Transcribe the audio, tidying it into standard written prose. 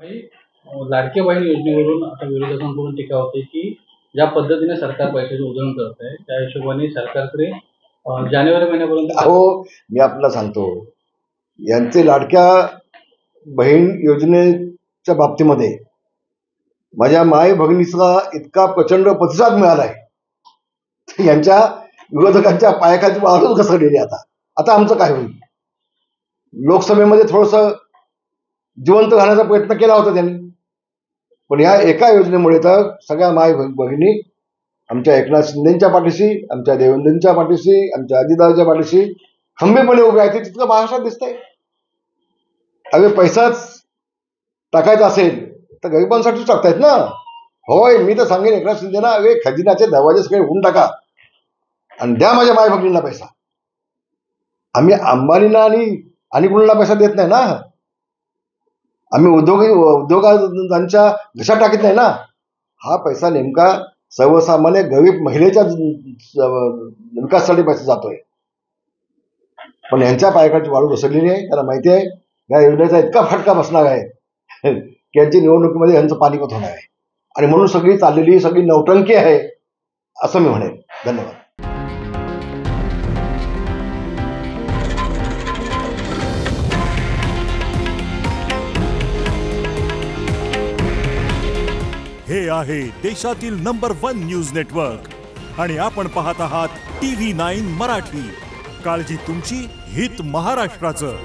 भाई, लाडक्या बहीण योजनेवरून आता विरोधकांकडून टीका होते की ज्या पद्धतीने सरकार पैशाचे उधळण करत आहे त्या हिशोबाने सरकारकडे जानेवारी महिन्यापर्यंत मी आपल्याला सांगतो, यांचे लाडक्या बहीण योजनेच्या बाबतीमध्ये माझ्या माय भगिनीचा इतका प्रचंड प्रतिसाद मिळालाय, यांच्या विरोधकांच्या पायाखाली वाळूच घसरलेली. आता आमचं काय होईल? लोकसभेमध्ये थोडस जिवंत राहण्याचा प्रयत्न केला होता त्यांनी, पण या एका योजनेमुळे तर सगळ्या माय भगिनी आमच्या एकनाथ शिंदेच्या पाठीशी, आमच्या देवेंद्रच्या पाठीशी, आमच्या अजितदादांच्या पाठीशी खंबीरपणे उभे आहेत. तितकं महाराष्ट्रात दिसतंय. अरे पैसाच टाकायचा असेल तर गरिबांसाठीच टाकतायत ना. होय, मी तर सांगेन एकनाथ शिंदेना, अरे खजिन्याचे दरवाजे सगळे उघडून टाका आणि द्या माझ्या माय भगिनींना पैसा. आम्ही अंबानींना आणि कुणाला पैसा देत नाही ना. आम्ही उद्योगांच्या घशात टाकीत नाही ना. हा पैसा नेमका सर्वसामान्य गरीब महिलेच्या विकासासाठी पैसा जातोय. पण यांच्या पायाखालची वाळू घसरलेली आहे. त्याला माहिती आहे या योजनेचा इतका फटका बसणार आहे की यांची निवडणुकीमध्ये यांचं पानिपत होणार आहे. आणि म्हणून सगळी चाललेली सगळी नौटंकी आहे असं मी म्हणेन. धन्यवाद. हे आहे देशातील नंबर 1 न्यूज नेटवर्क आणि आपण पाहत आहात TV9 मराठी. काळजी तुमची, हित महाराष्ट्राचं.